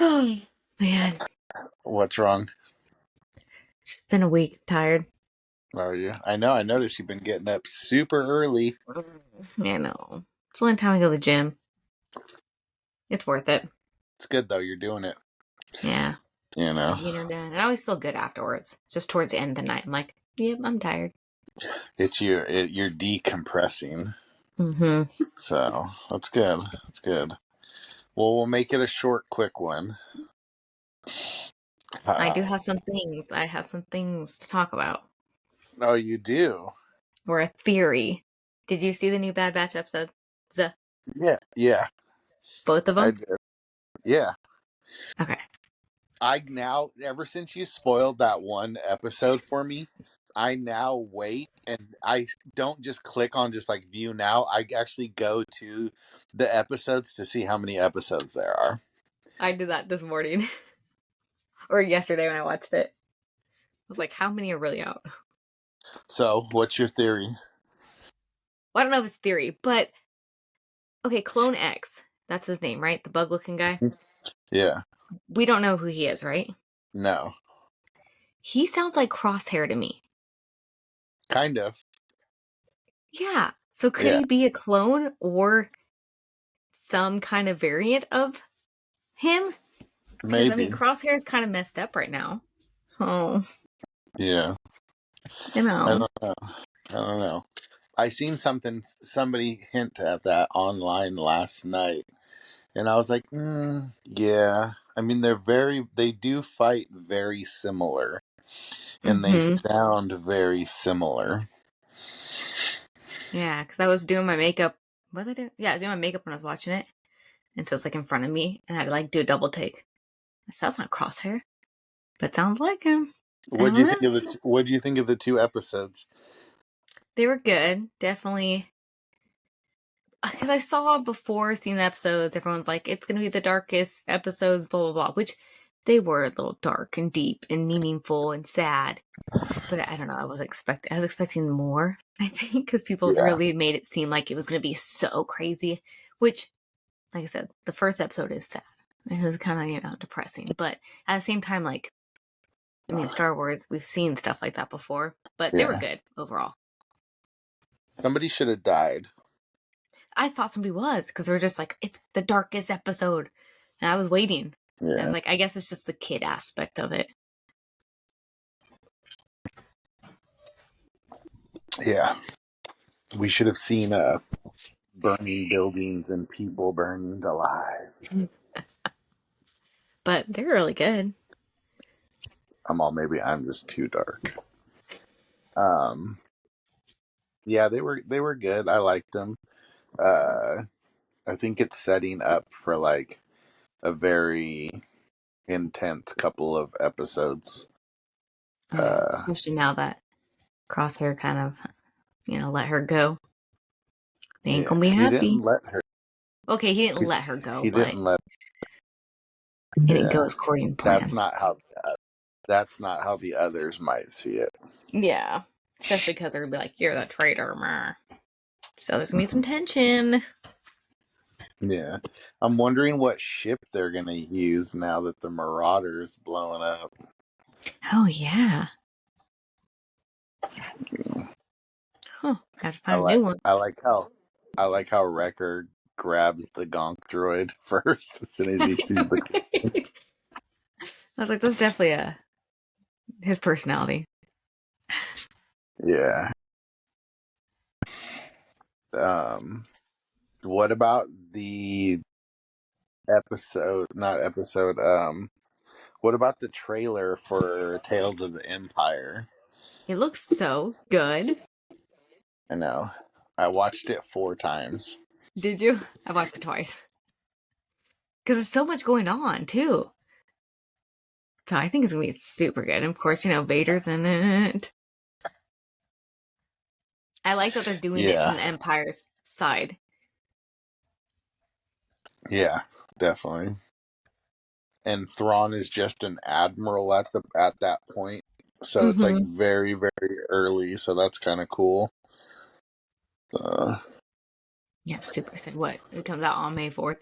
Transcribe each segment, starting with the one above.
Oh, man. What's wrong? Just been a week. Tired. Are you? I know. I noticed you've been getting up super early. Yeah, no. It's the only time I go to the gym. It's worth it. It's good though. You're doing it. Yeah. You know, Getting her done. And I always feel good afterwards. Just towards the end of the night. I'm like, yep, I'm tired. you're decompressing. Mm-hmm. So that's good. That's good. Well, we'll make it a short, quick one. I do Uh, have some things. I have some things to talk about. oh, you do? Or a theory. Did you see the new Bad Batch episode? Yeah. Yeah. Both of I them? did. Yeah. Okay. I now, ever since you spoiled that one episode for me, I now wait and I don't just click on just like view now. I actually go to the episodes to see how many episodes there are. I did that this morning. Or yesterday when I watched it. I was like, how many are really out? So, what's your theory? Well, I don't know if it's theory, but okay, Clone X. That's his name, right? The bug looking guy. Yeah. We don't know who he is, right? No. He sounds like Crosshair to me. Kind of. Yeah. So could Yeah. he be a clone or some kind of variant of him? Because, I mean, Maybe. Crosshair is kind of messed up right now. So, Yeah. you I know. don't know. I don't know. I seen somebody hint at that online last night, and I was like, yeah. I mean, they do fight very similar, and they Mm-hmm. sound very similar. Yeah, because I was doing my makeup. What did I do? Yeah, I was doing my makeup when I was watching it. And so it's like in front of me, and I had to like do a double take. I said, that's not Crosshair, but sounds like him. I What do don't you think know. of what do you think of the two episodes? They were good, definitely. Because I saw before seeing the episodes, everyone's like, it's going to be the darkest episodes, blah, blah, blah, which they were a little dark and deep and meaningful and sad. But I don't know, I was expecting more, I think, because people Yeah. really made it seem like it was going to be so crazy, which, like I said, the first episode is sad. It was kind of, depressing. But at the same time, like, I mean, Star Wars, we've seen stuff like that before, but they were Yeah. good overall. Somebody should have died. I thought somebody was because they were just like, it's the darkest episode. And I was waiting. I was Yeah. like, I guess it's just the kid aspect of it. Yeah. We should have seen burning buildings and people burned alive. But they're really good. Maybe I'm just too dark. Um yeah, they were good. I liked them. Uh I think it's setting up for like a very intense couple of episodes. Yeah, Uh especially now that Crosshair kind of, let her go. They ain't yeah, gonna be he didn't happy. let her Okay, he didn't he, let her go, he but didn't let it didn't go yeah. according to That's plan. not how that's not how the others might see it. Yeah, especially because they're gonna be like, "You're the traitor," meh. So there's gonna be some tension. Yeah. I'm wondering what ship they're going to use now that the Marauder's blowing up. Oh yeah. Huh. Have to I find a like new one. I like how I like how Wrecker grabs the Gonk droid first as soon as he sees the I was like, that's definitely his personality. Yeah. Um what about the episode not episode what about the trailer for Tales of the Empire? It looks so good. I know. I watched it 4 times. Did you? I watched it twice because there's so much going on too. So I think it's gonna be super good. And of course, Vader's in it. I like that they're doing it from Yeah. the Empire's side. Yeah, definitely. And Thrawn is just an admiral at that point. So it's like Mm-hmm. very, very early, so that's kind of cool. Yeah, super excited. What? It comes out on May 4th.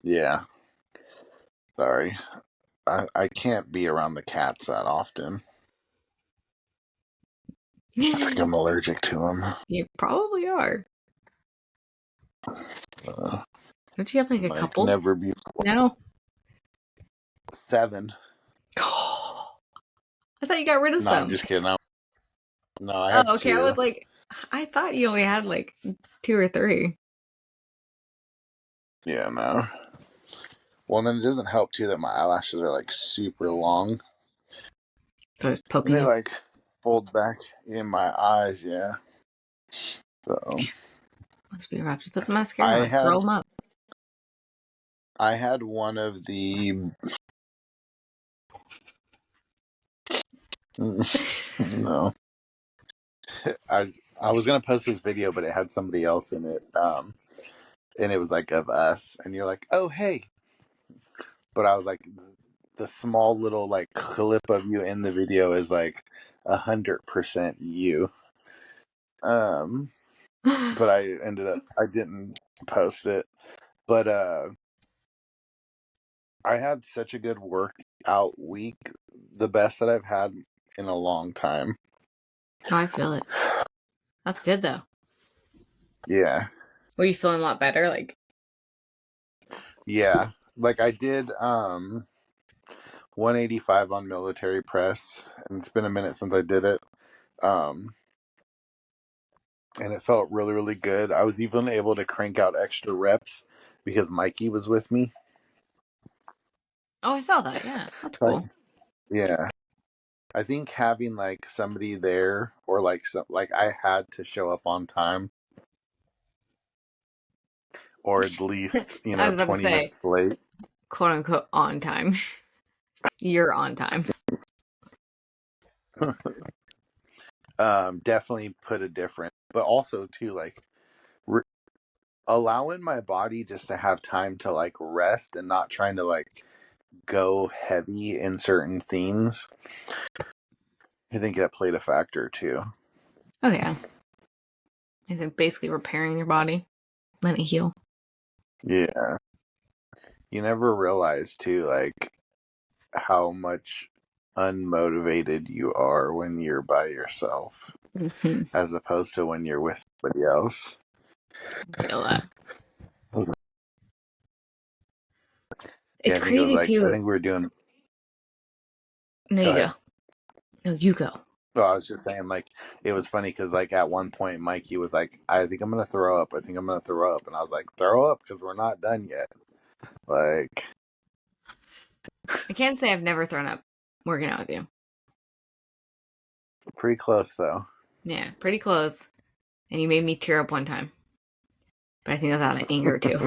Yeah. Sorry. I can't be around the cats that often. I think I'm allergic to them. You probably are. Don't you have like a Like couple never before. now? 7. I thought you got rid of No, I'm some. just kidding. No, I have Oh, okay. I 2. was like, I thought you only had like 2 or 3. Yeah, no. Well, then it doesn't help too that my eyelashes are like super long. So it's And poking they you. like fold back in my eyes, yeah. So Must be rough. Just put some mascara I on. Curl had them up. I had one of the no. I I was gonna post this video, but it had somebody else in it. And it was like of us, and you're like, oh hey. But I was like, the small little like clip of you in the video is like 100% you. Um, but I didn't post it. But I had such a good workout week, the best that I've had in a long time. Oh, I feel it. That's good though. Yeah. Were you feeling a lot better? Like, Yeah. Like I did 185 on military press, and it's been a minute since I did it. Um and it felt really, really good. I was even able to crank out extra reps because Mikey was with me. oh, I saw that. Yeah, that's Like, cool. yeah. I think having like somebody there, or like like I had to show up on time, or at least I was about to 20 say, minutes late. quote unquote, on time. You're on time. Definitely put a difference, but also too like re- allowing my body just to have time to like rest and not trying to like go heavy in certain things. I think that played a factor too. Oh yeah. Is it basically repairing your body, letting it heal? Yeah, you never realize too like how much unmotivated you are when you're by yourself Mm-hmm. as opposed to when you're with somebody else. I feel that. Yeah, It's I think it was crazy like I too. think we were doing. No, Go you ahead. go. No, you go. Well, I was just saying, like, it was funny because, like, at one point, Mikey was like, I think I'm going to throw up. I think I'm going to throw up. And I was like, throw up because we're not done yet. Like, I can't say I've never thrown up working out with you. pretty close, though. Yeah, pretty close. And you made me tear up one time. But I think that's out of anger too.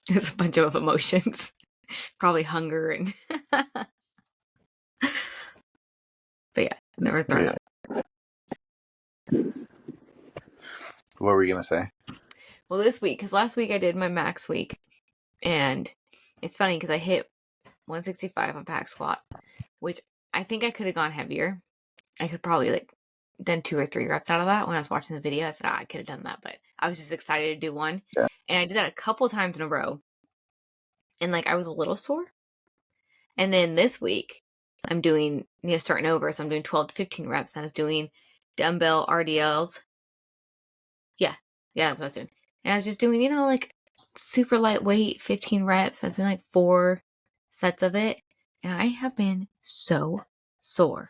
It's a bunch of emotions. Probably hunger and but yeah, never thrown Yeah. up. What were you going to say? Well, this week, because last week I did my max week, and it's funny because I hit 165 on pack squat, which I think I could have gone heavier. I could probably like done 2 or 3 reps out of that when I was watching the video. I said, I could have done that, but I was just excited to do one. Yeah. And I did that a couple times in a row. And like I was a little sore. And then this week I'm doing, starting over. So I'm doing 12 to 15 reps. And I was doing dumbbell RDLs. Yeah. Yeah, that's what I was doing. And I was just doing, like super lightweight, 15 reps. I was doing like 4 sets of it. And I have been so sore.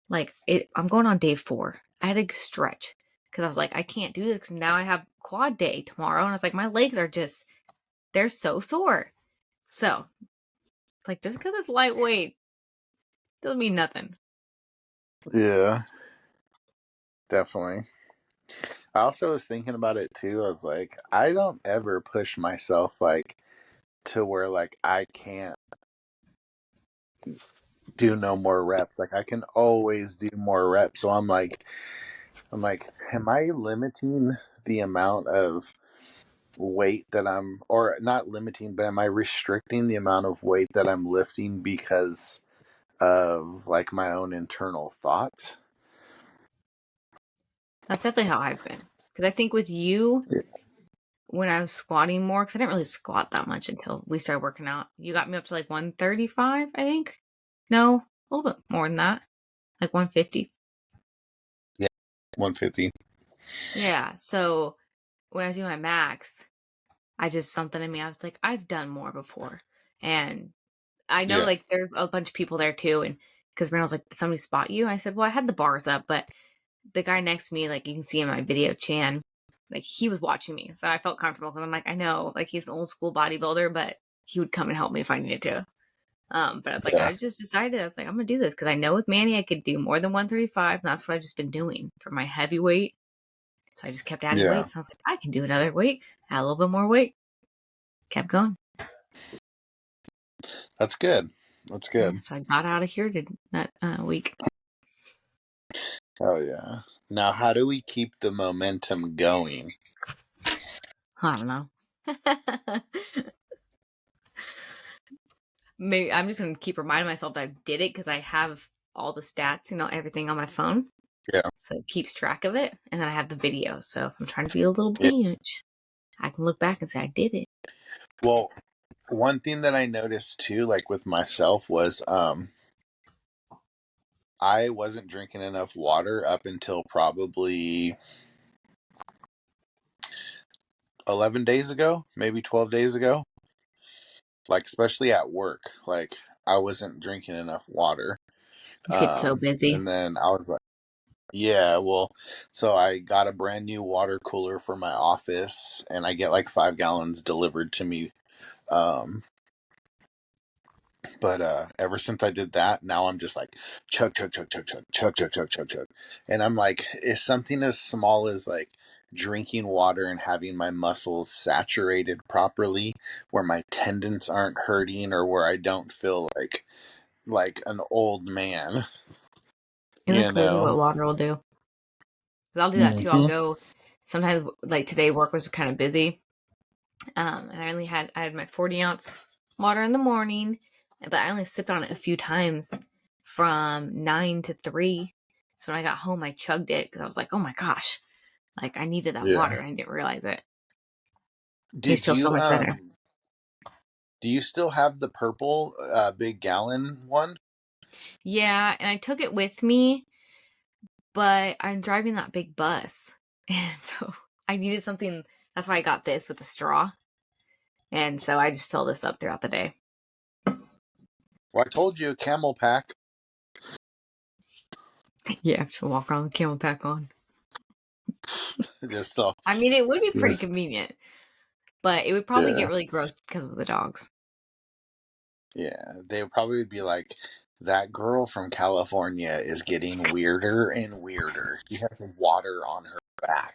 Like I'm going on day 4. I had to stretch because I was like, I can't do this because now I have quad day tomorrow. And I was like, my legs are they're so sore. So it's like, just because it's lightweight doesn't mean nothing. Yeah, definitely. I also was thinking about it, too. I was like, I don't ever push myself, like, to where, like, I can't do no more reps. Like, I can always do more reps. So I'm like, am I limiting the amount of weight that or not limiting, but am I restricting the amount of weight that I'm lifting because of like my own internal thoughts? That's definitely how I've been. Because I think with you, when I was squatting more, because I didn't really squat that much until we started working out. You got me up to like 135, I think. No, a little bit more than that, like 150. Yeah, 150. Yeah. So when I was doing my max, I just something in me. I was like, I've done more before, and I know Yeah, like there's a bunch of people there too. And because Randall's like, did somebody spot you? I said, well, I had the bars up, but the guy next to me, like you can see in my video, Chan, like he was watching me, so I felt comfortable because I'm like, I know, like he's an old school bodybuilder, but he would come and help me if I needed to. But I was like, yeah, I just decided, I was like, I'm gonna do this because I know with Manny I could do more than 135, and that's what I've just been doing for my heavyweight. So I just kept adding yeah. weights. I was like, I can do another weight, add a little bit more weight, kept going. That's good. That's Yeah, good. so I got out of here that week. Oh yeah. Now, how do we keep the momentum going? I don't know. Maybe I'm just gonna keep reminding myself that I did it because I have all the stats, everything on my phone, Yeah, so it keeps track of it, and then I have the video. So if I'm trying to be a little yeah. bitch, I can look back and say I did it. Well, one thing that I noticed too, like with myself, was I wasn't drinking enough water up until probably 11 days ago, maybe 12 days ago. Like especially at work, like I wasn't drinking enough water. You get so busy. And then I was like, yeah, well, so I got a brand new water cooler for my office, and I get like 5 gallons delivered to me. Um, but ever since I did that, now I'm just like chug, chug, chug, chug, chug, chug, chug, chug, chug, chug, and I'm like, is something as small as like drinking water and having my muscles saturated properly, where my tendons aren't hurting or where I don't feel like an old man, Isn't it you crazy know? what water will do? 'Cause I'll do that too. I'll Mm-hmm. go sometimes. Like today, work was kind of busy, and I had my 40-ounce water in the morning, but I only sipped on it a few times from 9 to 3. So when I got home, I chugged it because I was like, oh my gosh, like I needed that water Yeah. and I didn't realize it. Made me Did feel so you much better. do you still have the purple big gallon one? Yeah, and I took it with me, but I'm driving that big bus. And so I needed something. That's why I got this with the straw. And so I just fill this up throughout the day. Well, I told you a camel pack. Yeah, just walk around with camel pack on. Just so, I mean, it would be pretty just convenient, but it would probably get yeah, really gross because of the dogs. yeah. They would probably be like, that girl from California is getting weirder and weirder. She has water on her back.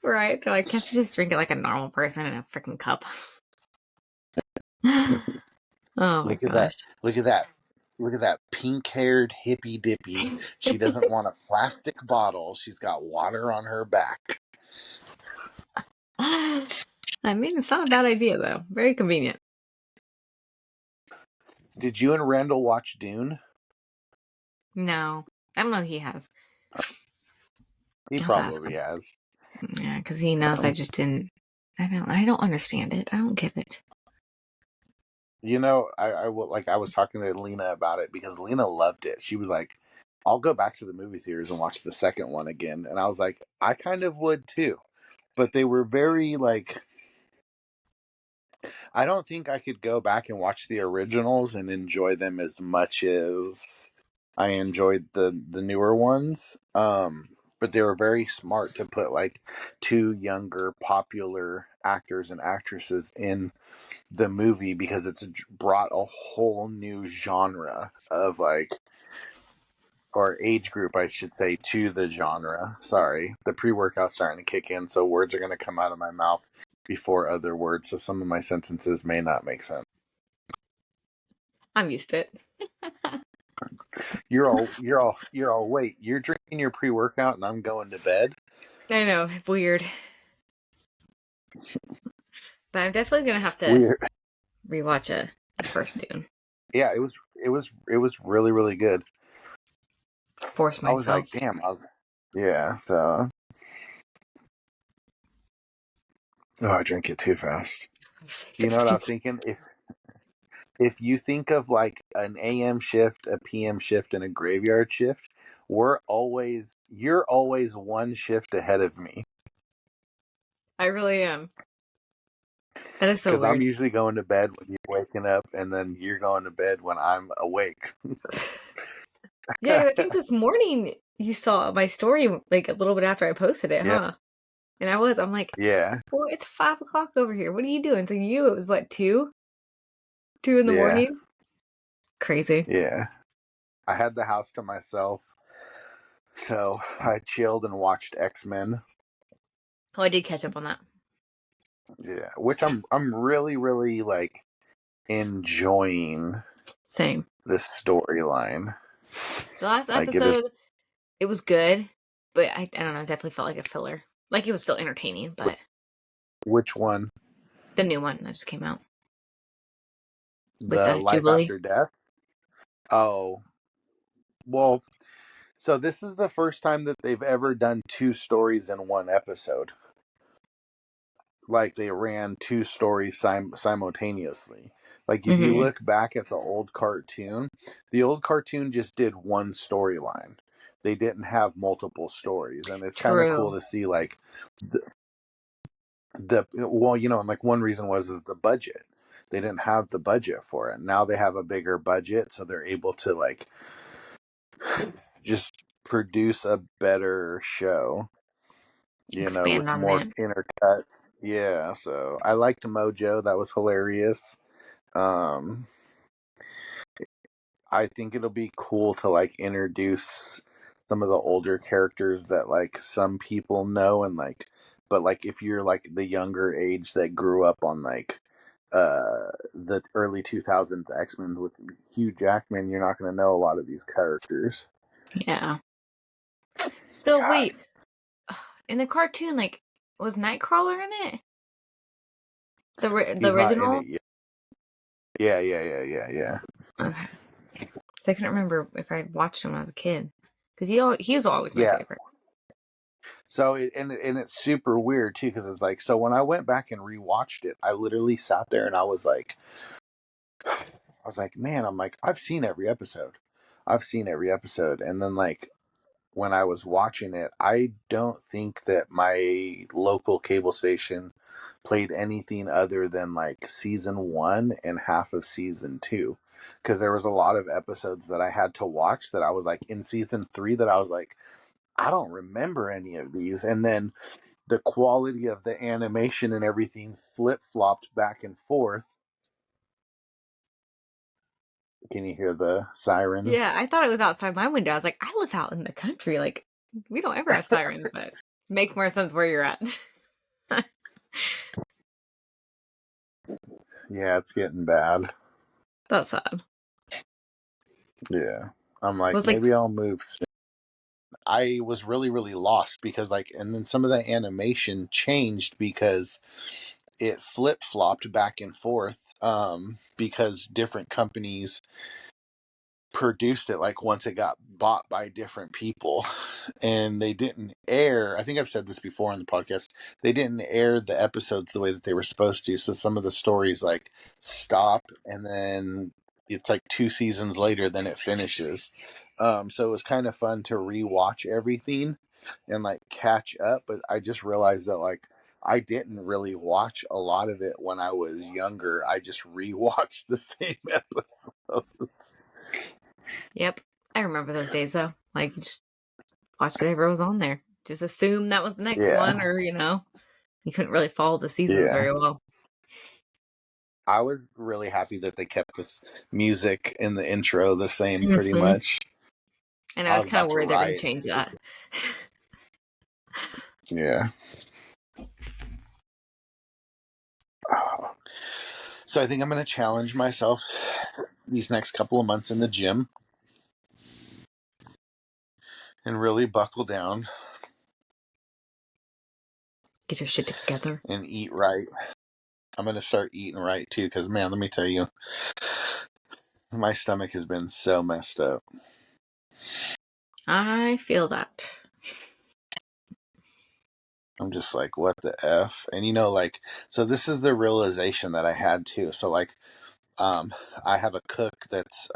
Right? They're like, can't you just drink it like a normal person in a freaking cup? Oh my Look at that! gosh. Look at that! Look at that pink-haired hippy dippy. She doesn't want a plastic bottle. She's got water on her back. I mean, it's not a bad idea though. Very convenient. Did you and Randall watch Dune? No, I don't know. He has. He I'll ask probably him. has. Yeah, because he knows I just didn't. I don't understand it. I don't get it. You know, I was talking to Lena about it because Lena loved it. She was like, "I'll go back to the movie theaters and watch the second one again." And I was like, "I kind of would too," but they were very like. I don't think I could go back and watch the originals and enjoy them as much as I enjoyed the newer ones. But they were very smart to put like two younger popular actors and actresses in the movie because it's brought a whole new genre of like or age group I should say to the genre. Sorry. The pre-workout's starting to kick in, so words are going to come out of my mouth before other words, so some of my sentences may not make sense. I'm used to it. You're all wait, you're drinking your pre-workout and I'm going to bed? I know, weird. But I'm definitely gonna have to Weird. rewatch the first Dune. Yeah, it was really really good. Force I was like, myself. damn, I was yeah, so Oh, I drink it too fast. Sick You of know what I was things. thinking? If you think of like an AM shift, a PM shift, and a graveyard shift, you're always one shift ahead of me. I really am. That is so Because I'm weird. usually going to bed when you're waking up, and then you're going to bed when I'm awake. Yeah, 'cause I think this morning you saw my story like a little bit after I posted it, Yeah, huh? And I'm like, yeah, well, it's 5 o'clock over here. What are you doing? So it was what, 2 in the yeah, morning? Crazy. yeah. I had the house to myself, so I chilled and watched X-Men. Oh, I did catch up on that. Yeah, which I'm really really like enjoying Same. this storyline. The last Like it is. episode, it was good, but I don't know, it definitely felt like a filler. Like it was still entertaining, but Which one? the new one that just came out with The Life Jubilee. After Death? Oh, well, so this is the first time that they've ever done two stories in one episode. Like they ran two stories simultaneously. Like if you Hmm. look back at the old cartoon just did one storyline. They didn't have multiple stories, and it's kind of cool True. to see like the well, and like one reason is the budget. They didn't have the budget for it. Now they have a bigger budget, so they're able to like just produce a better show, Expand with on more that. intercuts. Yeah, so I liked Mojo. That was hilarious. Um, I think it'll be cool to like introduce some of the older characters that like some people know and like, but like if you're like the younger age that grew up on like the early 2000s X-Men with Hugh Jackman, you're not going to know a lot of these characters. Yeah. So God, wait, in the cartoon, like, was Nightcrawler in it? The he's not in original? it yet. Yeah. Okay. I couldn't remember if I watched him when I was a kid because he was always my Yeah. favorite. So and it's super weird too because it's like so when I went back and rewatched it, I literally sat there and man, I'm like I've seen every episode, and then like when I was watching it, I don't think that my local cable station played anything other than like season one and half of season two. Because there was a lot of episodes that I had to watch that I was like in season three that I was like, I don't remember any of these. And then the quality of the animation and everything flip flopped back and forth. Can you hear the sirens? Yeah, I thought it was outside my window. I was like, I live out in the country. Like, we don't ever have sirens, but makes more sense where you're at. Yeah, it's getting bad. That's sad. Yeah. I'm It like, was like, maybe I'll move soon. I was really, really lost because, like, and then some of the animation changed because it flip flopped back and forth because different companies produced it like once it got bought by different people and they didn't air. I think I've said this before on the podcast. They didn't air the episodes the way that they were supposed to, so some of the stories like stop and then it's like two seasons later then it finishes. So it was kind of fun to rewatch everything and like catch up, but I just realized that like I didn't really watch a lot of it when I was younger. I just rewatched the same episodes. yep. I remember those days though. Like, you just watch whatever was on there. Just assume that was the next one, Yeah, or you couldn't really follow the seasons yeah. very well. I was really happy that they kept this music in the intro the same pretty Hmm. much. And I I was was kind of about to worried they're going to riot. change that. Yeah. So I think I'm going to challenge myself these next couple of months in the gym and really buckle down Get your shit together. and eat right. I'm going to start eating right too because, man, let me tell you, my stomach has been so messed up. I feel that. I'm just like, what the F? And like, so this is the realization that I had too. So like, um, I have a cook that's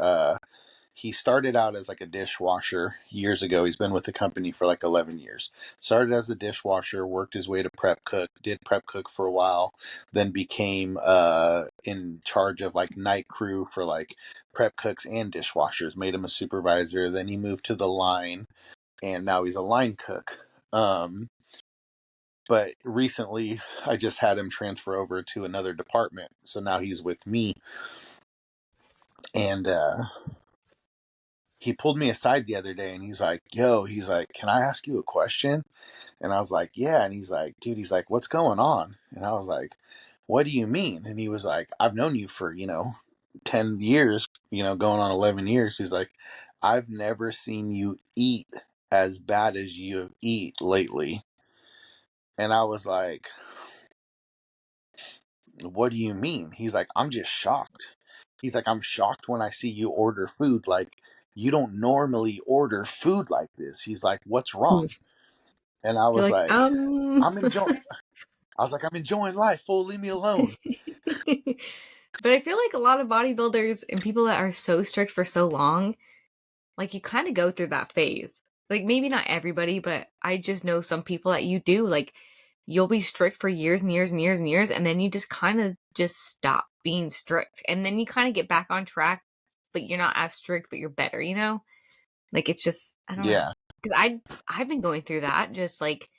he started out as like a dishwasher years ago. He's been with the company for like 11 years. Started as a dishwasher, worked his way to prep cook, did prep cook for a while, then became in charge of like night crew for like prep cooks and dishwashers, made him a supervisor. Then he moved to the line, and now he's a line cook. But recently I just had him transfer over to another department. So now he's with me. And he pulled me aside the other day and he's like, yo, he's like, can I ask you a question? And I was like, yeah. And he's like, dude, he's like, what's going on? And I was like, what do you mean? And he was like, I've known you for, 10 years, going on 11 years. He's like, I've never seen you eat as bad as you eat lately. And I was like, what do you mean? He's like, I'm just shocked. He's like, I'm shocked when I see you order food. Like, you don't normally order food like this. He's like, what's wrong? And I You're was like, like, I'm enjoying. I was like, I'm enjoying life. Fool, leave me alone. But I feel like a lot of bodybuilders and people that are so strict for so long, like you kind of go through that phase. Like maybe not everybody, but I just know some people that you do. Like you'll be strict for years and years and years and years, and then you just kind of just stop being strict, and then you kind of get back on track, but you're not as strict, but you're better. Like it's just I don't know Yeah, because I've been going through that, just like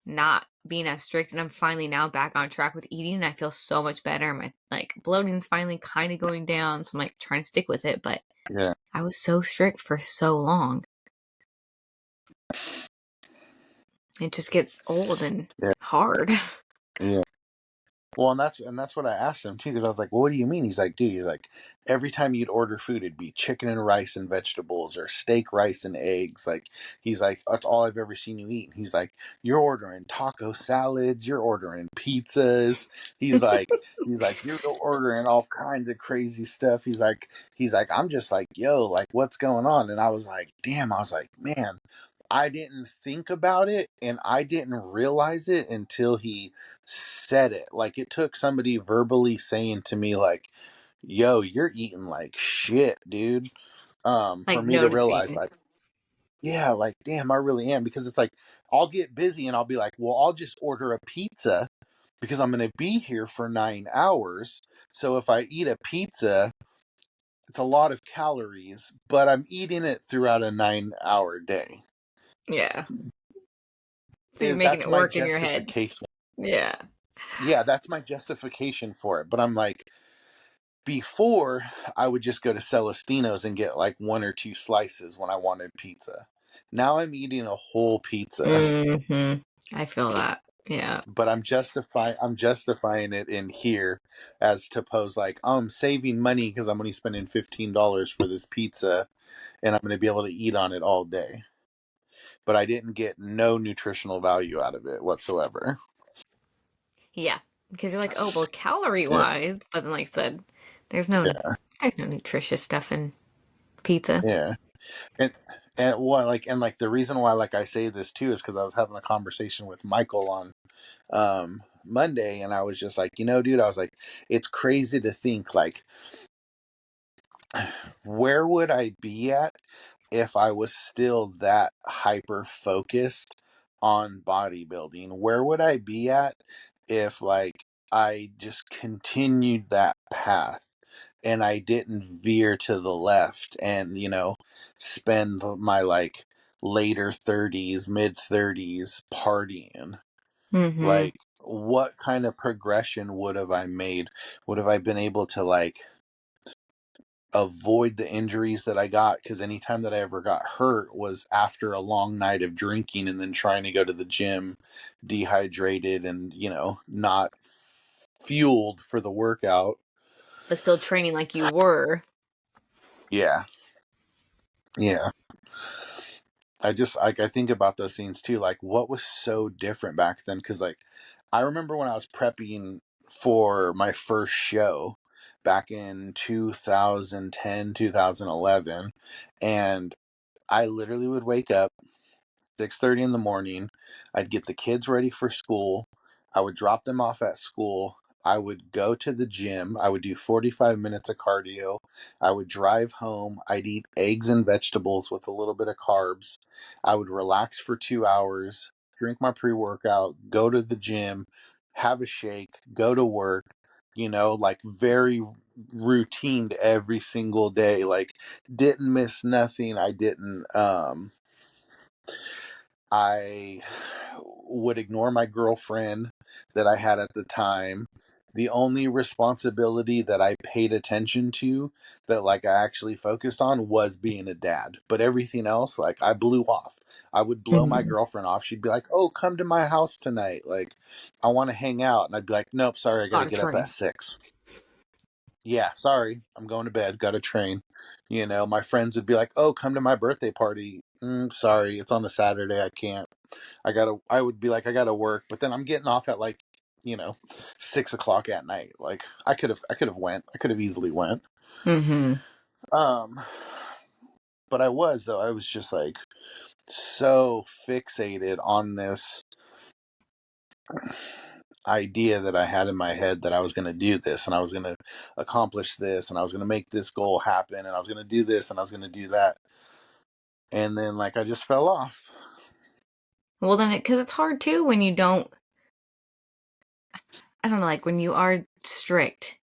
not being as strict, and I'm finally now back on track with eating, and I feel so much better. My like bloating's finally kind of going down, so I'm like trying to stick with it, but yeah, I was so strict for so long. It just gets old and yeah, hard. yeah. Well, and that's what I asked him too, because I was like, "Well, what do you mean?" He's like, "Dude, he's like, every time you'd order food, it'd be chicken and rice and vegetables, or steak, rice and eggs. Like, he's like, that's all I've ever seen you eat." He's like, "You're ordering taco salads, you're ordering pizzas." He's like, "You're ordering all kinds of crazy stuff." He's like, "I'm just like, yo, like, what's going on?" And I was like, "Damn," I was like, "Man." I didn't think about it and I didn't realize it until he said it. Like it took somebody verbally saying to me like, yo, you're eating like shit, dude. For Like me to realize noticing. like, yeah, like damn, I really am. Because it's like I'll get busy and I'll be like, well, I'll just order a pizza because I'm gonna be here for 9 hours. So if I eat a pizza, it's a lot of calories, but I'm eating it throughout a 9 hour day. Yeah. So you're Is making that's it my work in your head. justification. Yeah. Yeah, that's my justification for it. But I'm like, before, I would just go to Celestino's and get like one or two slices when I wanted pizza. Now I'm eating a whole pizza, I feel that. Yeah. but I'm justifying it in here as to pose like, oh, I'm saving money because I'm only spending $15 for this pizza and I'm going to be able to eat on it all day. But I didn't get no nutritional value out of it whatsoever. Yeah. Because you're like, oh well calorie Yeah, wise, but then like I said, there's no nutritious stuff in pizza. yeah. And and the reason why like I say this too is because I was having a conversation with Michael on Monday, and I was just like, dude, I was like, it's crazy to think like, where would I be at if I was still that hyper focused on bodybuilding? Where would I be at if like I just continued that path and I didn't veer to the left and, spend my like later 30s, mid 30s partying? Mm-hmm. Like, what kind of progression would have I made? Would have I been able to like avoid the injuries that I got? Because anytime that I ever got hurt was after a long night of drinking and then trying to go to the gym dehydrated and, not fueled for the workout. But still training like you were. Yeah. Yeah. I just like I think about those things too. Like, what was so different back then? Because like, I remember when I was prepping for my first show back in 2010, 2011, and I literally would wake up, 6:30 in the morning. I'd get the kids ready for school. I would drop them off at school. I would go to the gym. I would do 45 minutes of cardio. I would drive home. I'd eat eggs and vegetables with a little bit of carbs. I would relax for 2 hours, drink my pre workout, go to the gym, have a shake, go to work, like very routine every single day. Like, didn't miss nothing. I would ignore my girlfriend that I had at the time. The only responsibility that I paid attention to, that like I actually focused on, was being a dad. But everything else, like, I blew off. I would blow my Mhm. girlfriend off. She'd be like, "Oh, come to my house tonight. Like, I want to hang out." And I'd be like, "Nope, sorry, I got to Gotta get up at train. 6. Yeah, sorry, I'm going to bed. Got to train." My friends would be like, "Oh, come to my birthday party." Sorry, it's on a Saturday. I can't. I would be like, I gotta work, but then I'm getting off at like, you know, 6 o'clock at night. Like, I could have easily went. Mm-hmm. Um, but I was just like so fixated on this idea that I had in my head that I was going to do this and I was going to accomplish this and I was going to make this goal happen and I was going to do this and I was going to do that. And then, like, I just fell off. Well, then, because it's hard too when you don't. I don't know, like when you are strict,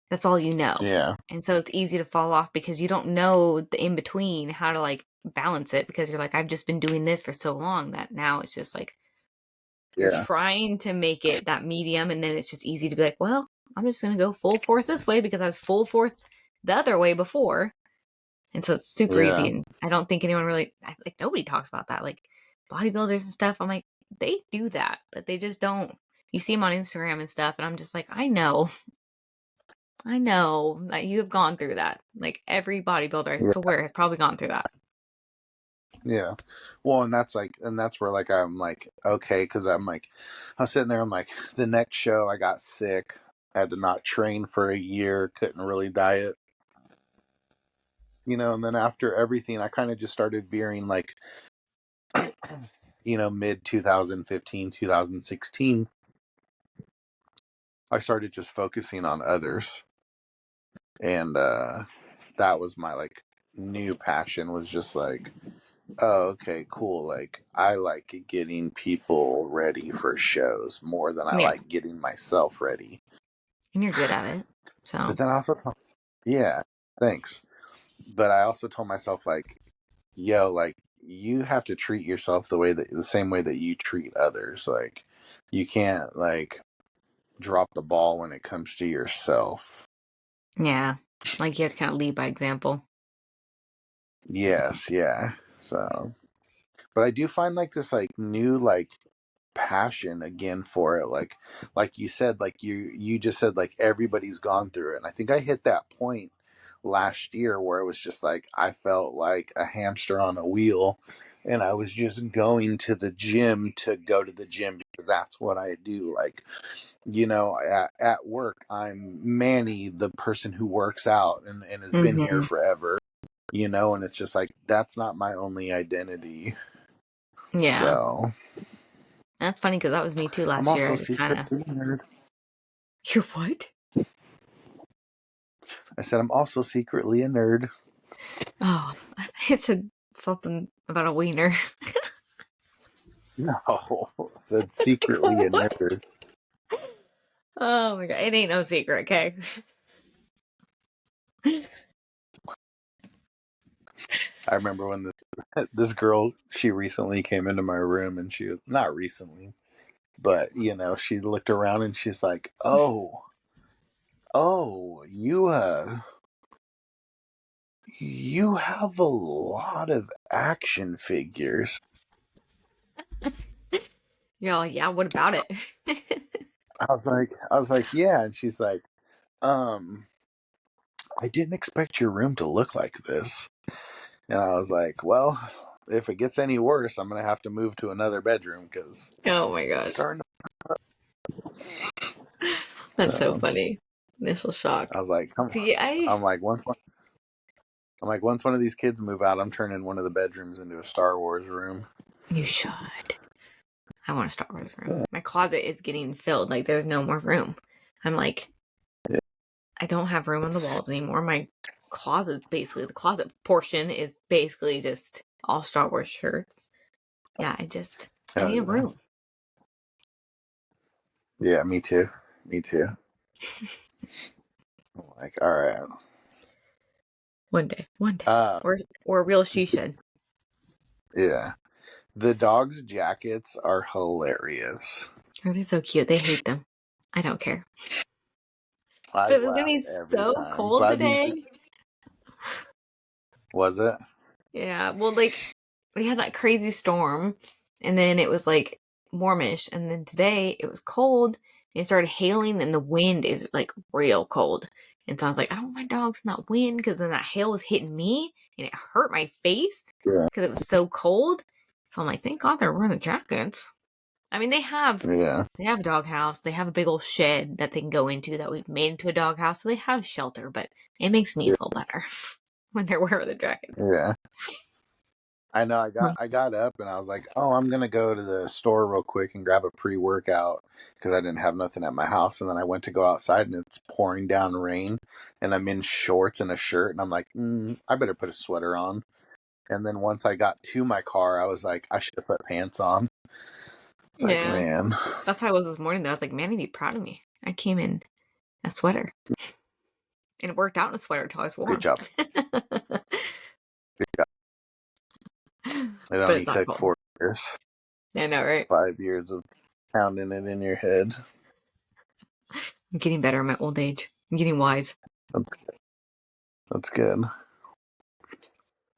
that's all you know, Yeah. and so it's easy to fall off because you don't know the in between how to like balance it because you're like, I've just been doing this for so long that now it's just like you're Yeah. trying to make it that medium, and then it's just easy to be like, well, I'm just gonna go full force this way because I was full force the other way before. And so it's super easy. Yeah. And I don't think anyone really, like, nobody talks about that. Like, bodybuilders and stuff, I'm like, they do that, but they just don't. You see them on Instagram and stuff, and I'm just like, I know that you have gone through that. Like, every bodybuilder, I swear, has probably gone through that. Yeah. Well, and that's where, like, I'm like, okay, because I was sitting there, I'm like, the next show I got sick, I had to not train for a year, couldn't really diet, and then after everything, I kind of just started veering, like, mid 2015, 2016, I started just focusing on others. And that was my, like, new passion, was just like, oh, okay, cool. Like, I like getting people ready for shows more than I Yeah. like getting myself ready. And you're good at it. But So, then I also yeah, thanks. But I also told myself, like, yo, like, you have to treat yourself the same way that you treat others. Like, you can't, like, drop the ball when it comes to yourself. yeah. Like, you have to kind of lead by example. Yes, yeah. So, but I do find, like, this, like, new, like, passion again for it, like you said, like, you just said, like, everybody's gone through it, and I think I hit that point last year where it was just like I felt like a hamster on a wheel, and I was just going to the gym to go to the gym because that's what I do. Like, at work, I'm Manny, the person who works out and has been here Mm-hmm. forever, and it's just like that's not my only identity. Yeah. So That's funny because that was me too I'm last year. also I just kind of, secretly a nerd. you're what? I said I'm also secretly a nerd. Oh, I said something about a wiener. No, I said It's like, secretly a what? nerd. Oh my god, it ain't no secret, okay? I remember when this girl, she recently came into my room, and she was not recently, but she looked around and she's like, "Oh, you have a lot of action figures." You're all, yeah, what about it? I was like, "Yeah," and she's like, "Um, I didn't expect your room to look like this." And I was like, "Well, if it gets any worse, I'm gonna have to move to another bedroom because Oh my it's gosh. starting." That's so So funny. Initial shock. I was like, "Come on." See, I I'm like, once one of these kids move out, I'm turning one of the bedrooms into a Star Wars room. You should. I want a Star Wars room. My closet is getting filled. Like, there's no more room. I'm like, I don't have room on the walls anymore. My closet, basically, the closet portion is basically just all Star Wars shirts. Yeah, I Oh need a yeah. room. Yeah, me too. Me too. Like, all right. One day. Uh, Or a real she shed. yeah. The dogs' jackets are hilarious. Are they so cute? They hate them. I don't care. I But it was gonna laugh be every so time. cold But I mean, today. was it? Yeah, well, like, we had that crazy storm, and then it was like warmish, and then today it was cold, and it started hailing, and the wind is like real cold. And so I was like, I don't want my dogs in that wind because then that hail was hitting me, and it hurt my face Yeah. because it was so cold. So I'm like, thank God they're wearing the jackets. I mean, Yeah. they have a doghouse, they have a big old shed that they can go into that we've made into a doghouse, so they have shelter, but it makes me feel better when they're wearing the jackets. Yeah. I know. I got up and I was like, "Oh, I'm gonna go to the store real quick and grab a pre-workout because I didn't have nothing at my house." And then I went to go outside and it's pouring down rain, and I'm in shorts and a shirt, and I'm like, "I better put a sweater on." And then once I got to my car, I was like, "I should have put pants on." It's like, Yeah. man, That's how I was this morning, though. I was like, man, he'd be proud of me. I came in a sweater and it worked out in a sweater until I was good warm. job. Good job. It But only it's not took cold. 4 years, I know, right? 5 years of pounding it in your head. I'm getting better in my old age. I'm getting wise. That's, that's good.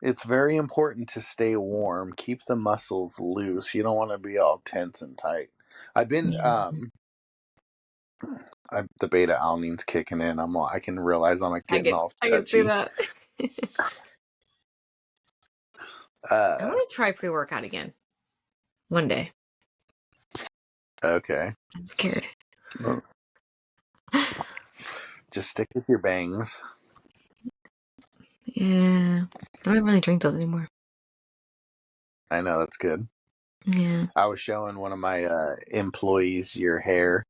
It's very important to stay warm. Keep the muscles loose. You don't want to be all tense and tight. I've been Yeah. the beta alanine's kicking in. I can realize I'm like getting all I can see touchy. that. I Uh want to try pre-workout again one day. okay. I'm scared. Well, just stick with your bangs. Yeah. I don't really drink those anymore. I know that's good. Yeah. I was showing one of my employees your hair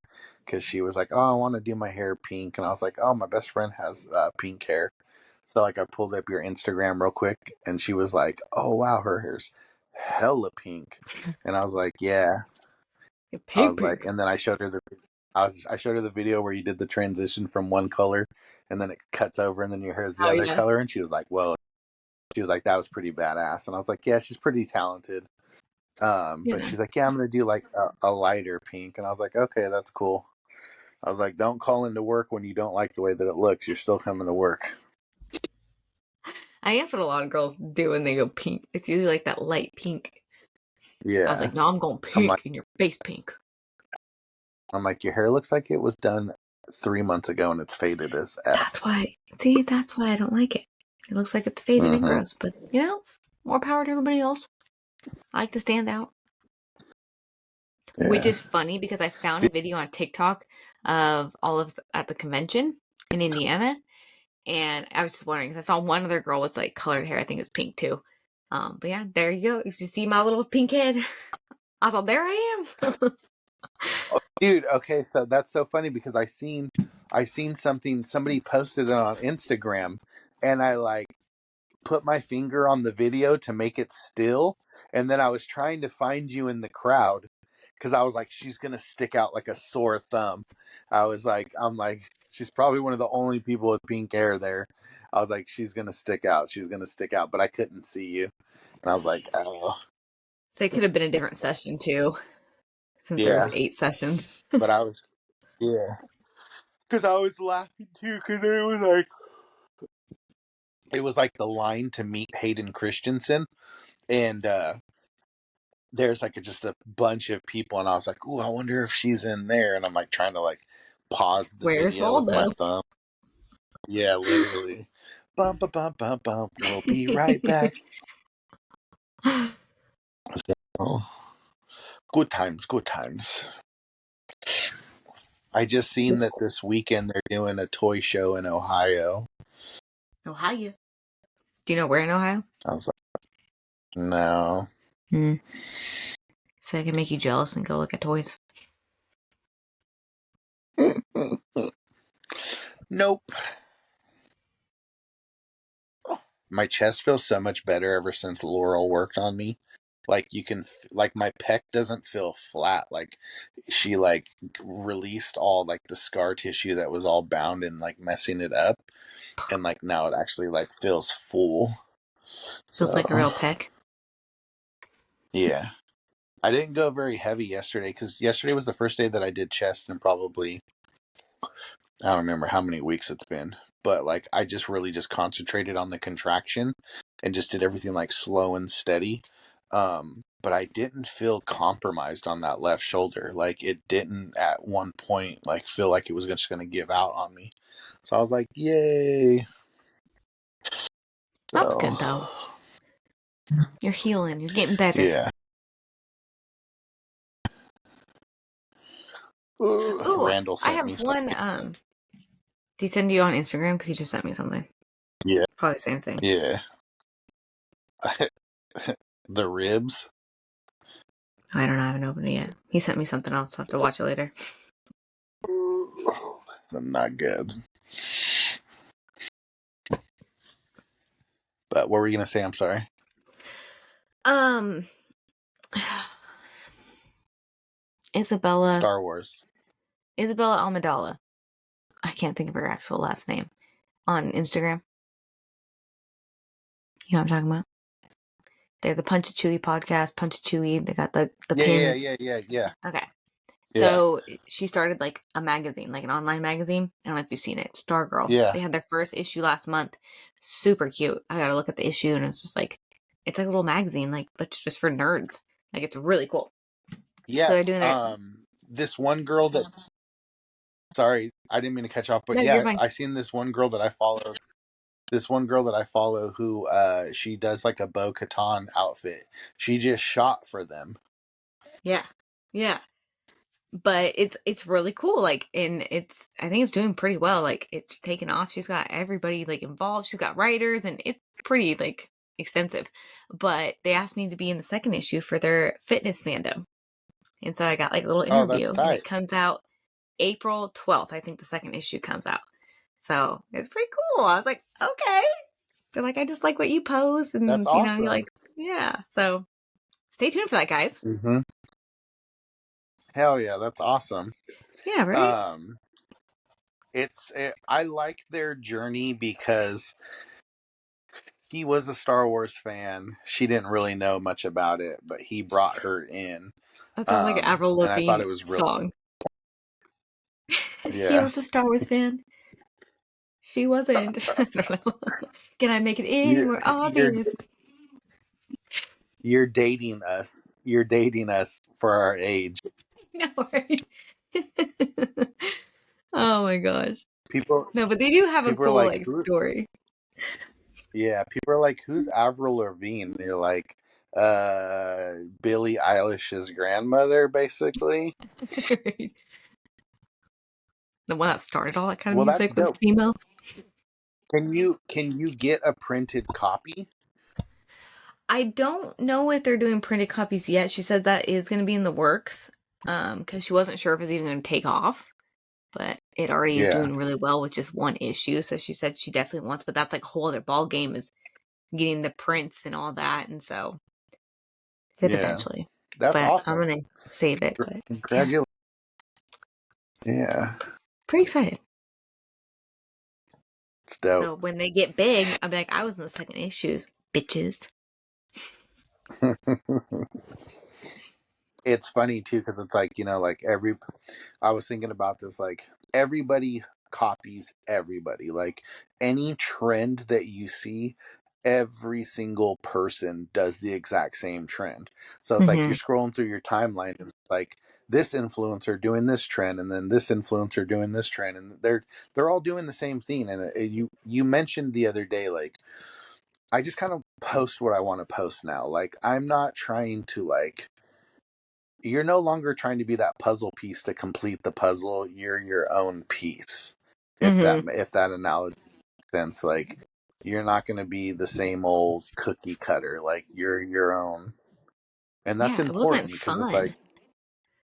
because she was like, "Oh, I want to do my hair pink," and I was like, "Oh, my best friend has pink hair." So like I pulled up your Instagram real quick, and she was like, "Oh wow, her hair's hella pink," and I was like, "Yeah." I Pink, was like, pink. and then I showed her the video where you did the transition from one color, and then it cuts over, and then your hair is the Oh, other yeah. color, and she was like, "Whoa." She was like, "That was pretty badass," and I was like, "Yeah, she's pretty talented." But Yeah. she's like, "Yeah, I'm gonna do like a lighter pink," and I was like, "Okay, that's cool." I was like, "Don't call into work when you don't like the way that it looks. You're still coming to work." I guess what a lot of girls do when they go pink. It's usually like that light pink. I was Yeah, like, no, I'm going I'm like, pink and your face pink. your hair looks like it was done 3 months ago and it's faded as That's f. why. See, that's why I don't like it. It looks like it's faded and Mm-hmm. gross, but more power to everybody else. I like to stand out. Which Yeah. is funny because I found a video on TikTok of all of at the convention in Indiana, and I was just wondering because I saw one other girl with like colored hair. I think it's pink too. But yeah, there you go. If you see my little pink head, I thought there I am. Dude, okay, so that's so funny because I seen something, somebody posted it on Instagram, and I like put my finger on the video to make it still, and then I was trying to find you in the crowd because I was like, she's gonna stick out like a sore thumb. I'm like, she's probably one of the only people with pink hair there. I was like, she's gonna stick out, but I couldn't see you, and I was like, oh, So it could have been a different session too, since there was yeah, 8 sessions. but I was, yeah, because I was laughing too because it was like the line to meet Hayden Christensen, and there's like just a bunch of people, and I was like, "Ooh, I wonder if she's in there." And I'm like trying to like pause the Where's video with my Waldo? thumb. Yeah, literally. Bump, bump, bump, bump, bump. We'll be right back. Oh, good times, good times. I just seen That's that cool. this weekend they're doing a toy show in Ohio. Ohio. Do you know where in Ohio? I was like, no. Hmm. So I can make you jealous and go look at toys. Nope. My chest feels so much better ever since Laurel worked on me. Like you can, like my pec doesn't feel flat. Like she like released all like the scar tissue that was all bound and like messing it up, and like now it actually like feels full. Feels like a So real peck. yeah, I didn't go very heavy yesterday because yesterday was the first day that I did chest in probably, I don't remember how many weeks it's been, but like I just really just concentrated on the contraction and just did everything like slow and steady. But I didn't feel compromised on that left shoulder. Like it didn't at one point like feel like it was just going to give out on me. So I was like, "Yay!" That's So good though. You're healing. You're getting better. yeah. Ooh, Randall I sent me have one. something. Did he send you on Instagram? Because he just sent me something. Yeah, Probably the same thing. yeah. The ribs. I don't know. I haven't opened it yet. He sent me something else. I'll have to watch it later. Not good. But what were you gonna say? I'm sorry. Um, Isabella Star Wars. Almadala. I can't think of her actual last name on Instagram. You know what I'm talking about? They're the Punch a Chewy podcast. Punch a Chewy. They got the Yeah, yeah, pins. yeah, yeah, yeah, Okay. yeah, So she started like a magazine, like an online magazine. I don't know if you've seen it. Stargirl. yeah, They had their first issue last month. Super cute. I gotta look at the issue and it's just like it's like a little magazine, like but just for nerds. Like it's really cool. So yeah. they're doing their This one girl that. Sorry, I didn't mean to catch off, but no, you're yeah, fine. I seen this one girl that I follow. This one girl that I follow who she does like a Bo Katan outfit. She just shot for them. Yeah. Yeah. But it's really cool. Like and it's I think it's doing pretty well. Like it's taken off. She's got everybody like involved. She's got writers and it's pretty like extensive. But they asked me to be in the second issue for their fitness fandom. And so I got like a little Oh, that's interview and it tight. comes out April 12th. I think the second issue comes out. So it's pretty cool. I was like, okay. They're like, I just like what you post. That's And, you know, you're awesome. like, yeah. So stay tuned for that, guys. Mm-hmm. Hell yeah, that's awesome. Yeah, right? Um, I like their journey because he was a Star Wars fan. She didn't really know much about it, but he brought her in. That sounds like an Avril And I thought Lavigne it was really, song. He yeah. was a Star Wars fan. She wasn't. I don't know. Can I make it any You're more you're obvious? you're dating us. You're dating us for our age. No, right? Oh my gosh. People No, but they do have a people are cool like, like who? story. Yeah, people are like, who's Avril Lavigne? And you're like, Billie Eilish's grandmother, basically. Right. The one that started all that kind of Well, that's music with dope. females. Can you get a printed copy? I don't know if they're doing printed copies yet. She said that is going to be in the works. Because she wasn't sure if it's even going to take off, but it already is Yeah, doing really well with just one issue. So she said she definitely wants, but that's like a whole other ball game is getting the prints and all that. And so said yeah, eventually, that's but I'm awesome. gonna save it. But yeah, Congratulations. Yeah, pretty excited. it's dope. So when they get big, I'll be like, I was in the second issues, bitches. It's funny too because it's like, like I was thinking about this, like everybody copies everybody. Like any trend that you see, every single person does the exact same trend. So it's like Mm-hmm. you're scrolling through your timeline and it's like this influencer doing this trend and then this influencer doing this trend, and they're all doing the same thing. And you mentioned the other day, like I just kind of post what I want to post now. Like I'm not trying to like, you're no longer trying to be that puzzle piece to complete the puzzle. You're your own piece. Mm-hmm. If that analogy makes sense, like you're not going to be the same old cookie cutter. Like you're your own. And that's Yeah, it wasn't important because it's like, fun.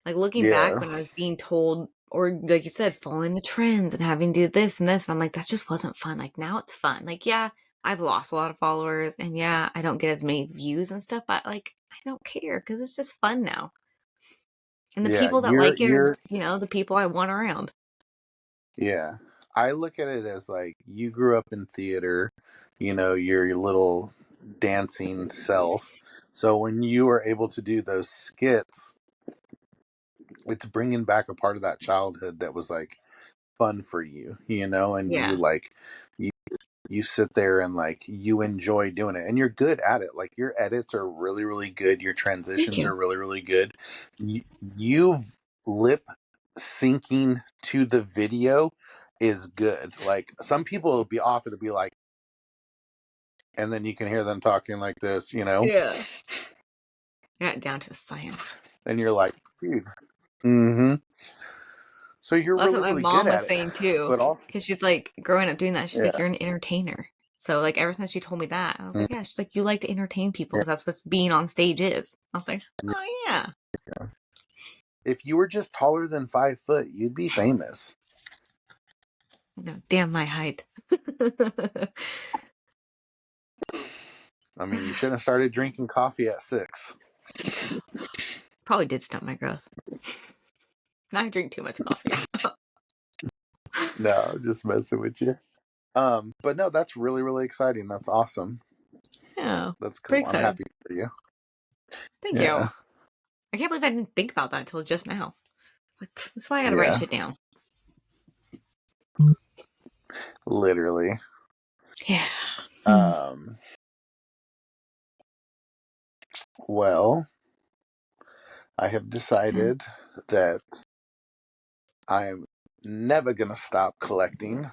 Like, looking back yeah, when I was being told, or like you said, following the trends and having to do this and this, and I'm like, that just wasn't fun. Like, now it's fun. Like, yeah, I've lost a lot of followers, and yeah, I don't get as many views and stuff, but like, I don't care because it's just fun now. And the yeah, people that you're like it are, you're the people I want around. yeah. I look at it as like you grew up in theater, your little dancing self. So when you are able to do those skits, it's bringing back a part of that childhood that was like fun for you, and you Yeah. like you, you sit there and like you enjoy doing it and you're good at it. Like your edits are really, really good. Your Thank transitions you. are really, really good. You've lip syncing to the video is good. Like some people will be off, it'll be like, and then you can hear them talking like this. Yeah. Got down to science. And you're like, dude, mm-hmm. So you're Well, that's really, what my really good mom at was it. saying too, But also, because she's like, growing up doing that, she's like, yeah, you're an entertainer. So like, ever since she told me that, I was mm, like, yeah. She's like, you like to entertain people yeah, because that's what being on stage is. I was like, oh yeah. yeah. If you were just taller than 5 foot, you'd be famous. Damn my height. I mean, you shouldn't have started drinking coffee at 6. Probably did stunt my growth. I drink too much coffee. No, just messing with you. But no, that's really, really exciting. That's awesome. Yeah, That's pretty cool. I'm excited. happy for you. Thank you. Yeah. I can't believe I didn't think about that until just now. It's like, that's why I gotta write Yeah. shit down. Literally. Yeah. Um, well, I have decided that I'm never going to stop collecting.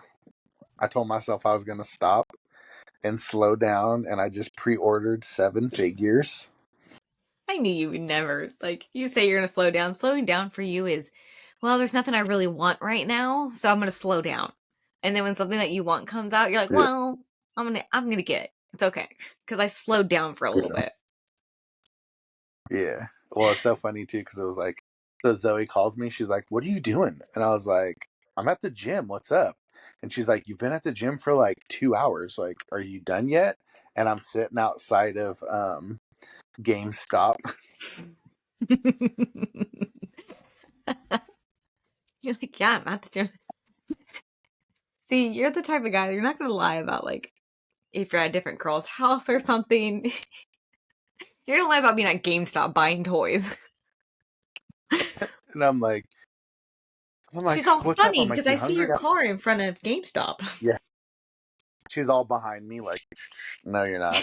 I told myself I was going to stop and slow down, and I just pre ordered 7 figures. I knew you would never. Like, you say you're gonna slow down. Slowing down for you is, well, there's nothing I really want right now, so I'm gonna slow down. And then when something that you want comes out, you're like, Yeah. well, I'm gonna get it. It's okay because I slowed down for a little bit. Yeah. Well, it's so funny too because it was like, so Zoe calls me. She's like, "What are you doing?" And I was like, "I'm at the gym. What's up?" And she's like, "You've been at the gym for like 2 hours. Like, are you done yet?" And I'm sitting outside of GameStop. You're like, yeah, I'm at the gym. See, you're the type of guy that you're not gonna lie about, like, if you're at a different girl's house or something. You're gonna lie about being at GameStop buying toys. And I'm like, She's all "What's up?" funny I'm because like, I "You see hungry?" your car in front of GameStop. Yeah. She's all behind me, like, "No, you're not."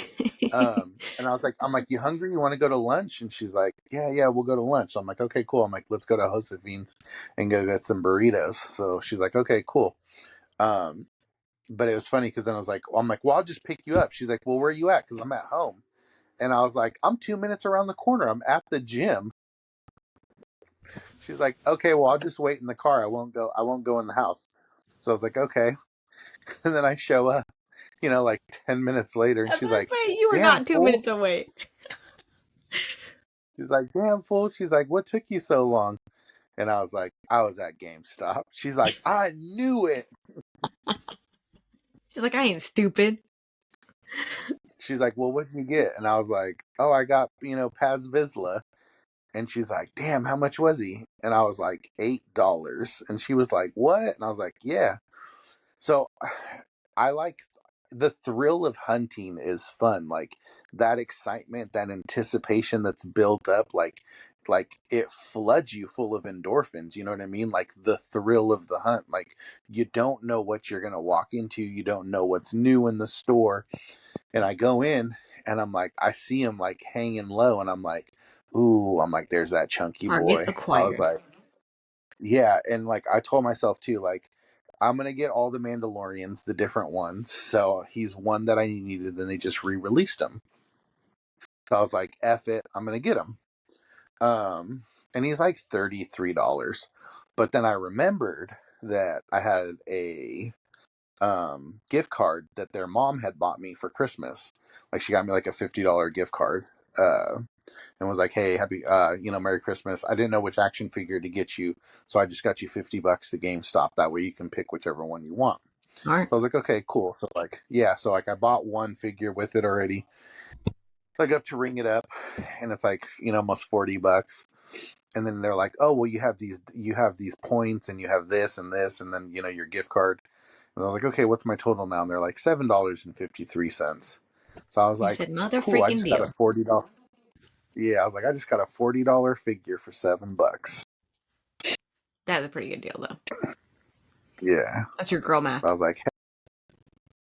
And I'm like, "You hungry? You want to go to lunch?" And she's like, "Yeah, yeah, we'll go to lunch." So I'm like, "Okay, cool." I'm like, "Let's go to Josefine's and go get some burritos." So she's like, "Okay, cool." Um, but it was funny because then I'm like, "Well, I'll just pick you up." She's like, "Well, where are you at?" Because I'm at home. And I was like, "I'm 2 minutes around the corner. I'm at the gym." She's like, "Okay, well, I'll just wait in the car. I won't go in the house." So I was like, "Okay." And then I show up, like 10 minutes later, and I was she's gonna like, say, you were "Damn, not two fool." minutes away. She's like, "Damn, fool." She's like, "What took you so long?" And I was like, "I was at GameStop." She's like, "I knew it." She's like, I ain't stupid. She's like, "Well, what did you get?" And I was like, "Oh, I got, Paz Vizsla." And she's like, "Damn, how much was he?" And I was like, $8. And she was like, "What?" And I was like, "Yeah." So I like the thrill of hunting is fun. Like that excitement, that anticipation that's built up, like it floods you full of endorphins, you know what I mean? Like the thrill of the hunt. Like you don't know what you're gonna walk into, you don't know what's new in the store. And I go in and I'm like, I see him like hanging low and I'm like, ooh, I'm like, there's that chunky Target boy. I was acquired. like, yeah, and like I told myself too, like I'm gonna get all the Mandalorians, the different ones. So he's one that I needed, then they just re-released him. So I was like, F it, I'm gonna get him. And he's like $33. But then I remembered that I had a gift card that their mom had bought me for Christmas. Like she got me like a $50 gift card. and was like, "Hey, happy, Merry Christmas. I didn't know which action figure to get you, so I just got you $50 to GameStop. That way you can pick whichever one you want." Smart. So I was like, "Okay, cool." So like, yeah, so like I bought one figure with it already. So I go up to ring it up, and it's like almost $40. And then they're like, "Oh, well, you have these points, and you have this and this, and then your gift card." And I was like, "Okay, what's my total now?" And they're like $7.53. So I was You like, said mother "Cool, I freaking just got a deal. $40." Yeah, I was like, "I just got a $40 figure for $7." That's a pretty good deal, though. Yeah, That's your girl math. I was like,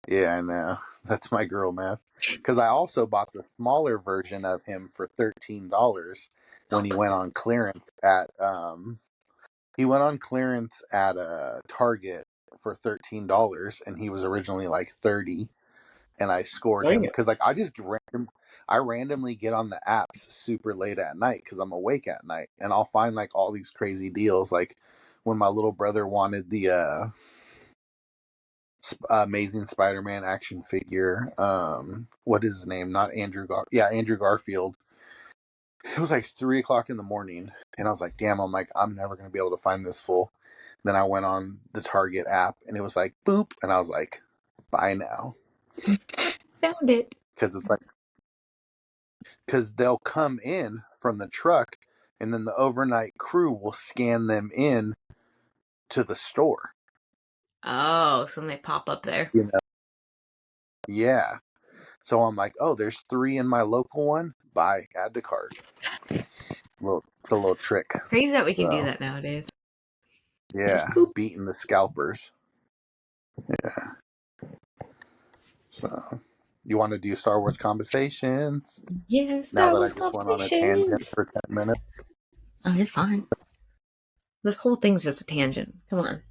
"Yeah, I know. That's my girl math." Because I also bought the smaller version of him for $13 when he went on clearance at Target for $13, and he was originally like 30, and I scored Dang him it. because like I randomly get on the apps super late at night because I'm awake at night, and I'll find like all these crazy deals. Like when my little brother wanted the Amazing Spider-Man action figure. What is his name? Not Andrew Garfield. It was like 3 o'clock in the morning, and I was like, "Damn!" I'm like, "I'm never gonna be able to find this full." Then I went on the Target app, and it was like, "Boop," and I was like, "Buy now," Found it. because it's like because they'll come in from the truck, and then the overnight crew will scan them in to the store. Oh, so when they pop up there. You know? Yeah. So I'm like, "Oh, there's 3 in my local one. Buy, add to cart." It's a little trick. Crazy that we can do So that nowadays. Just yeah, boop. beating the scalpers. Yeah. So you want to do Star Wars conversations Yeah, now Star that I Wars just went on a tangent conversations. for 10 minutes? Oh, you're fine. This whole thing's just a tangent. Come on.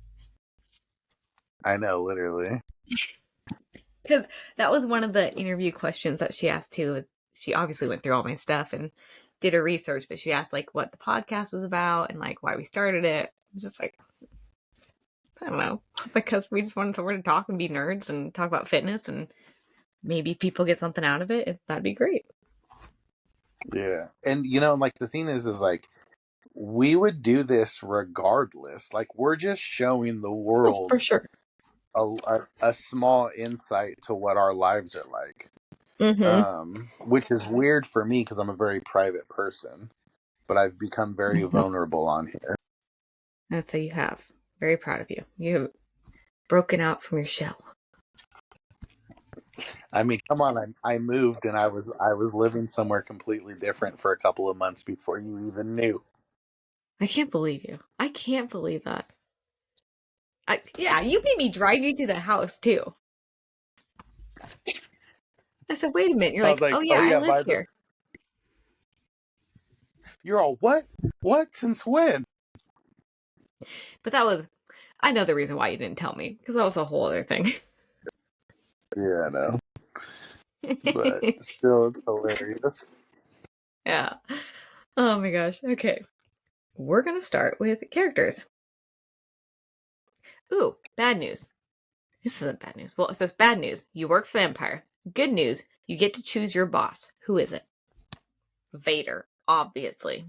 I know, literally. Because that was one of the interview questions that she asked too. She obviously went through all my stuff and did her research, but she asked like what the podcast was about and like why we started it. I'm just like, I don't know. Because we just wanted somewhere to talk and be nerds and talk about fitness and maybe people get something out of it. That'd be great. Yeah. And like the thing is like we would do this regardless. Like we're just showing the Oh, for world sure. a small insight to what our lives are like. Mm-hmm. Which is weird for me because I'm a very private person, but I've become very vulnerable on here. That's how you have. Very proud of you. You've broken out from your shell. I mean, come on, I moved and I was living somewhere completely different for a couple of months before you even knew. I can't believe you. I can't believe that. Yeah, you made me drive you to the house too. I said, wait a minute. You're I was like, oh like, yeah, "Oh I yeah, live by the here. you're all what? What? Since when?" But I know the reason why you didn't tell me because that was a whole other thing. Yeah, I know. But still, it's hilarious. Yeah. Oh my gosh. Okay. We're going to start with characters. Ooh, bad news. This isn't bad news. Well, it says bad news. You work for the Empire. Good news. You get to choose your boss. Who is it? Vader, obviously.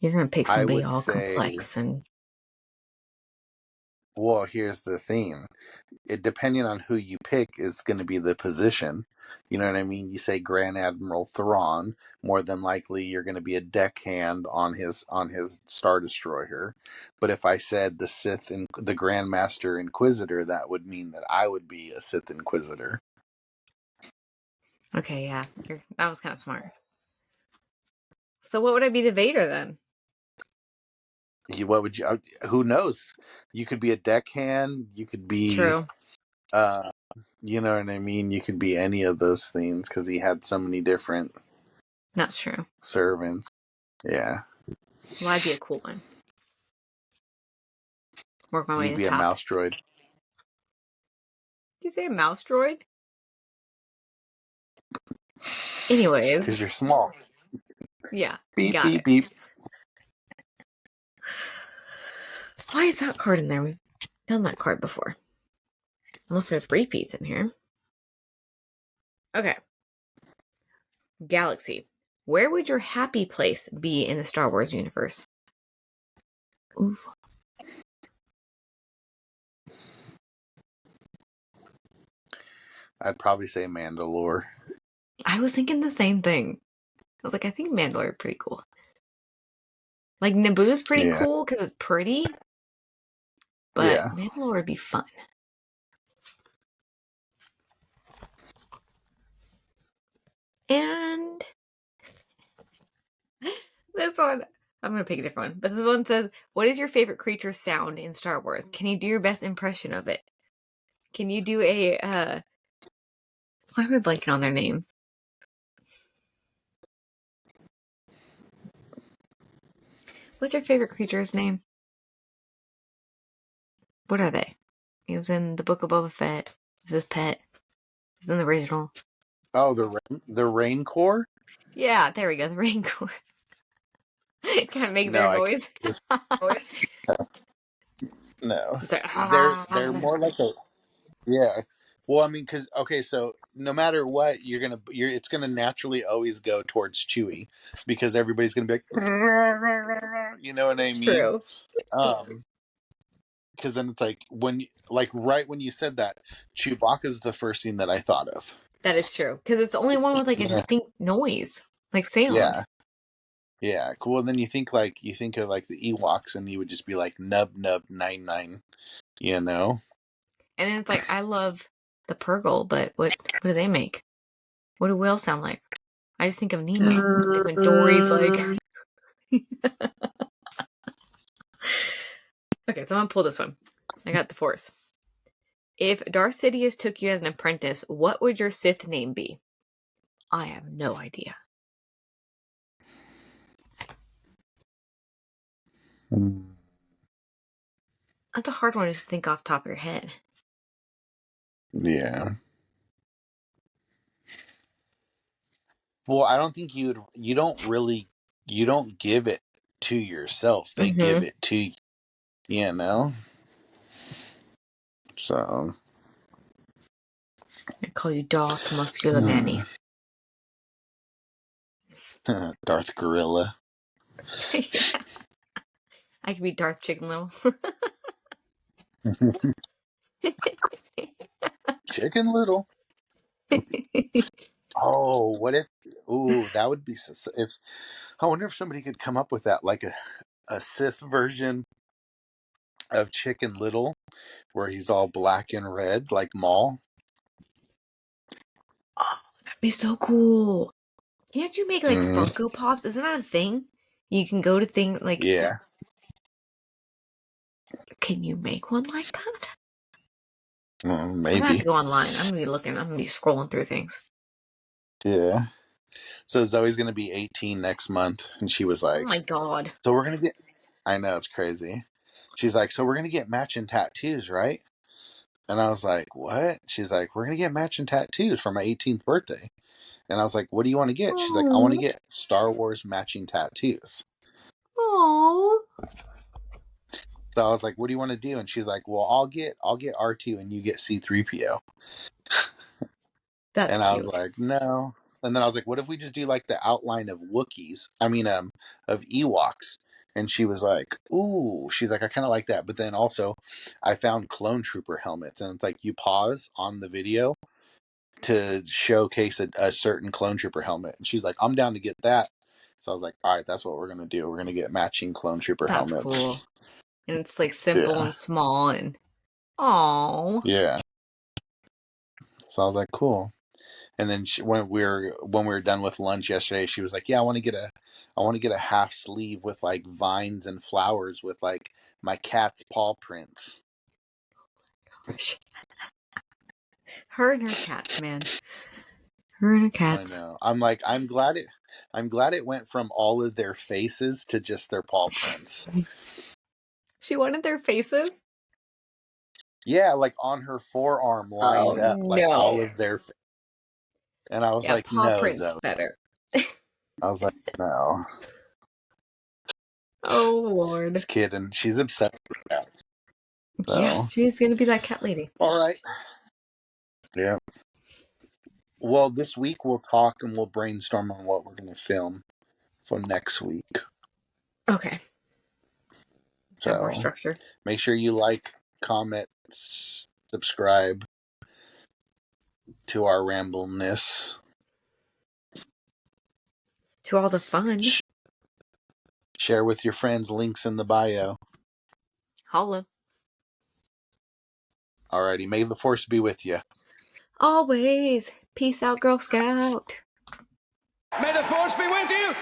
You're going to pick I somebody would all say, complex and well, here's the thing. It depending on who you pick is going to be the position. You know what I mean? You say Grand Admiral Thrawn, more than likely you're going to be a deckhand on his Star Destroyer. But if I said the Sith and the Grand Master Inquisitor, that would mean that I would be a Sith Inquisitor. okay, yeah. That was kind of smart. So what would I be to Vader then? What would you? Who knows? You could be a deckhand. You could be, True. uh, you know what I mean. You could be any of those things because he had so many different That's true. servants. Yeah, Well, I'd be a cool one. Work my way to you'd the be a top. mouse droid Did you say a mouse droid? Anyways, because you're small. yeah, Beep got beep it. beep. Why is that card in there? We've done that card before. Unless there's repeats in here. Okay. Galaxy. Where would your happy place be in the Star Wars universe? Ooh. I'd probably say Mandalore. I was thinking the same thing. I was like, I think Mandalore is pretty cool. Like, Naboo's pretty Yeah. cool because it's pretty, but Yeah. Mandalore would be fun. And this one, I'm going to pick a different one. But this one says, what is your favorite creature sound in Star Wars? Can you do your best impression of it? Can you do why am I blanking on their names? What's your favorite creature's name? What are they? He was in the Book of Boba Fett. It was his pet. He was in the original. Oh, the Rain Corps? Yeah, there we go. The Rain Corps. Can't make No, their I noise. no. It's like, They're more like a yeah. Well, I mean, because okay, so no matter what, it's gonna naturally always go towards Chewy because everybody's gonna be like, you know what I mean? true. Because then it's like like right when you said that, Chewbacca's the first thing that I thought of. That is true. Because it's the only one with like a Yeah, distinct noise, like sound. yeah, yeah. Cool. And then you think of like the Ewoks, and you would just be like nub nub 99. You know? And then it's like, I love the Purgle, but what do they make? What do whales sound like? I just think of Nemo. Like when Dory's like, okay, so I'm gonna pull this one. I got the Force. If Darth Sidious took you as an apprentice, what would your Sith name be? I have no idea. That's a hard one to just think off the top of your head. Yeah. Well, I don't think you don't give it to yourself. They give Mm-hmm. it to you, you know? So, I call you Darth Muscular Manny. Darth Gorilla. Yeah. I could be Darth Chicken Little. Chicken Little. Oh, what if ooh, that would be if I wonder if somebody could come up with that like a Sith version of Chicken Little where he's all black and red like Maul. Oh, that'd be so cool. Can't you make like Mm, Funko Pops? Isn't that a thing? You can go to things like, yeah. can you make one like that? I'm gonna have to Maybe. go online. I'm gonna be looking. I'm gonna be scrolling through things. Yeah. So Zoe's going to be 18 next month and she was Oh like, my god. "So we're going to get I know it's crazy. She's like, "So we're going to get matching tattoos, right?" And I was like, "What?" She's like, "We're going to get matching tattoos for my 18th birthday." And I was like, "What do you want to get?" She's like, "I want to Oh. get Star Wars matching tattoos." Oh. So I was like, "What do you want to do?" And she's like, "Well, I'll get R2 and you get C3PO." That's And I was cute. like, "No." And then I was like, "What if we just do like the outline of Wookiees? I mean, of Ewoks?" And she was like, "Ooh," she's like, "I kind of like that." But then also, I found clone trooper helmets, and it's like you pause on the video to showcase a certain clone trooper helmet, and she's like, "I'm down to get that." So I was like, "All right, that's what we're gonna do. We're gonna get matching clone trooper That's helmets." cool. And it's like simple Yeah, and small and oh. yeah. So I was like, "Cool." And then when we were done with lunch yesterday, she was like, "Yeah, I want to get a half sleeve with like vines and flowers with like my cat's paw prints." Her and her cats, man. Her and her I cats. know. I'm glad it went from all of their faces to just their paw prints. She wanted their faces? Yeah, like on her forearm Oh lined up, like all no. of and I was Yeah, like, paw "No, prints Zoe." better. I was like, "No." Oh Lord. This kid, and she's obsessed with cats. Yeah, So, she's gonna be that cat lady. all right. Yeah. Well, this week we'll talk and we'll brainstorm on what we're going to film for next week. Okay. Have more So structure. make sure you like, comment, subscribe to our rambleness. To all the fun. Share with your friends, links in the bio. Holla. Alrighty, may the force be with you. Always. Peace out, Girl Scout. May the force be with you.